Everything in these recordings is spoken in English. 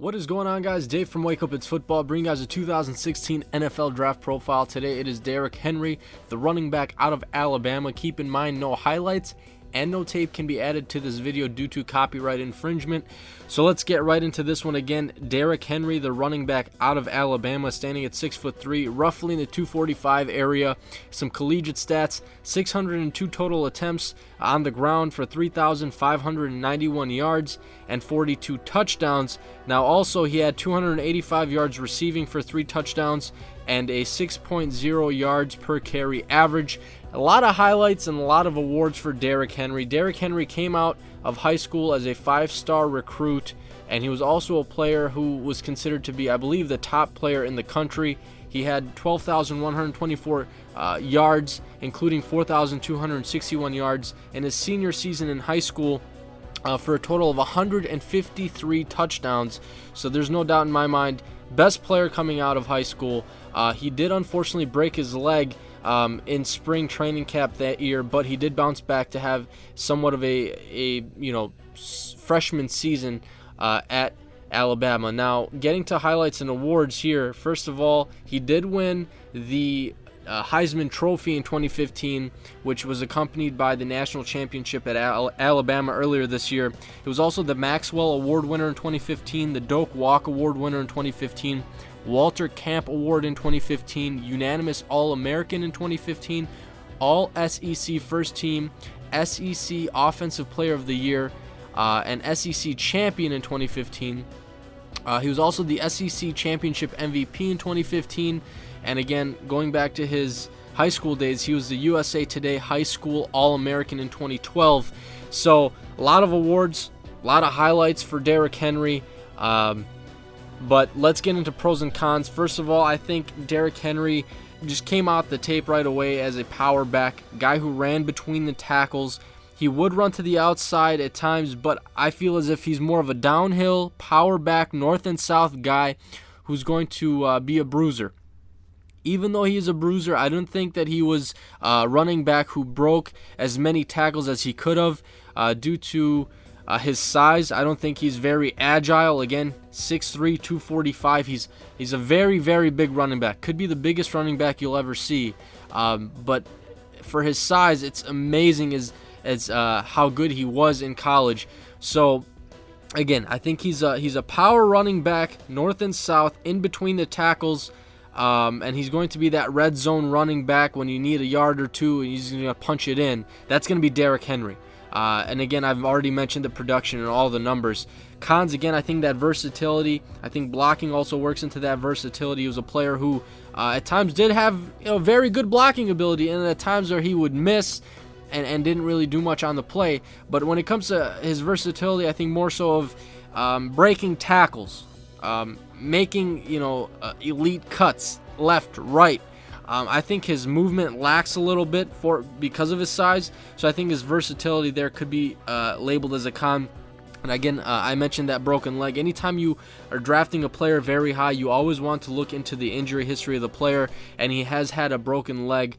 What is going on, guys? Dave from Wake Up It's Football, bringing you guys a 2016 NFL Draft Profile. Today it is Derrick Henry, the running back out of Alabama. Keep in mind, no highlights and no tape can be added to this video due to copyright infringement. So let's get right into this one again. Derrick Henry, the running back out of Alabama, standing at 6'3", roughly in the 245 area. Some collegiate stats: 602 total attempts on the ground for 3,591 yards and 42 touchdowns. Now also he had 285 yards receiving for 3 touchdowns and a 6.0 yards per carry average. A lot of highlights and a lot of awards for Derrick Henry. Derrick Henry came out of high school as a 5-star recruit, and he was also a player who was considered to be, I believe, the top player in the country. He had 12,124 yards, including 4,261 yards in his senior season in high school, for a total of 153 touchdowns. So there's no doubt in my mind, best player coming out of high school. He did unfortunately break his leg in spring training camp that year, but he did bounce back to have somewhat of a freshman season at Alabama. Now, getting to highlights and awards here, first of all, he did win the Heisman Trophy in 2015, which was accompanied by the national championship at Alabama earlier this year. He was also the Maxwell Award winner in 2015, the Doak Walk Award winner in 2015, Walter Camp Award in 2015, unanimous All-American in 2015, All-SEC First Team, SEC Offensive Player of the Year, and SEC Champion in 2015. He was also the SEC Championship MVP in 2015, and again, going back to his high school days, he was the USA Today High School All-American in 2012. So a lot of awards, a lot of highlights for Derrick Henry. But let's get into pros and cons. First of all, I think Derrick Henry just came out the tape right away as a power back, guy who ran between the tackles. He would run to the outside at times, but I feel as if he's more of a downhill, power back, north and south guy who's going to be a bruiser. Even though he is a bruiser, I don't think that he was a running back who broke as many tackles as he could have due to his size. I don't think he's very agile. Again, 6'3", 245. He's a very, very big running back. Could be the biggest running back you'll ever see. But for his size, it's amazing as how good he was in college. So again, I think he's a power running back, north and south, in between the tackles. And he's going to be that red zone running back when you need a yard or two and he's going to punch it in. That's going to be Derrick Henry. And again, I've already mentioned the production and all the numbers. Cons, again, I think that versatility. I think blocking also works into that versatility. He was a player who at times did have very good blocking ability, and at times where he would miss and didn't really do much on the play. But when it comes to his versatility, I think more so of breaking tackles, making elite cuts left, right. I think his movement lacks a little bit because of his size, so I think his versatility there could be labeled as a con. And again, I mentioned that broken leg. Anytime you are drafting a player very high, you always want to look into the injury history of the player, and he has had a broken leg,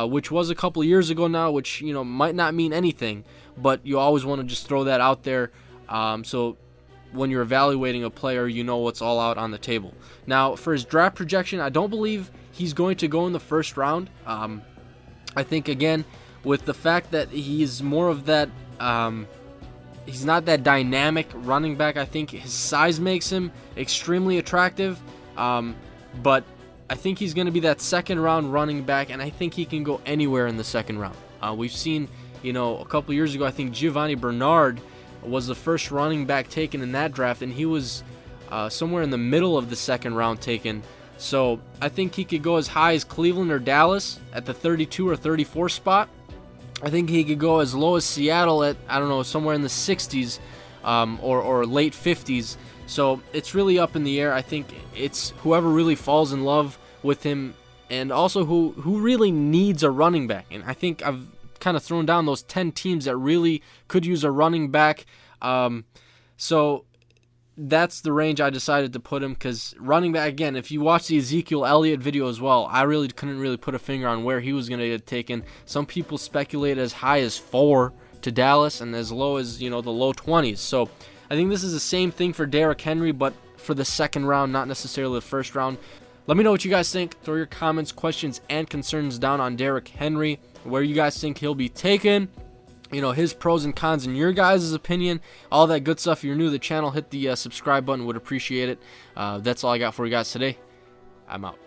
which was a couple years ago now, which might not mean anything, but you always want to just throw that out there, so when you're evaluating a player, you know what's all out on the table. Now, for his draft projection, I don't believe he's going to go in the first round. I think, again, with the fact that he's more of that, he's not that dynamic running back. I think his size makes him extremely attractive, but I think he's going to be that second-round running back, and I think he can go anywhere in the second round. We've seen, a couple years ago, I think Giovanni Bernard was the first running back taken in that draft, and he was somewhere in the middle of the second round taken. So I think he could go as high as Cleveland or Dallas at the 32 or 34 spot. I think he could go as low as Seattle at, somewhere in the 60s or late 50s. So it's really up in the air. I think it's whoever really falls in love with him, and also who really needs a running back. And I think I've kind of thrown down those 10 teams that really could use a running back. So that's the range I decided to put him, because running back, again, if you watch the Ezekiel Elliott video as well, I really couldn't really put a finger on where he was going to get taken. Some people speculate as high as 4 to Dallas and as low as, the low 20s. So I think this is the same thing for Derrick Henry, but for the second round, not necessarily the first round. Let me know what you guys think. Throw your comments, questions, and concerns down on Derrick Henry, where you guys think he'll be taken. You know, his pros and cons in your guys' opinion, all that good stuff. If you're new to the channel, hit the subscribe button. Would appreciate it. That's all I got for you guys today. I'm out.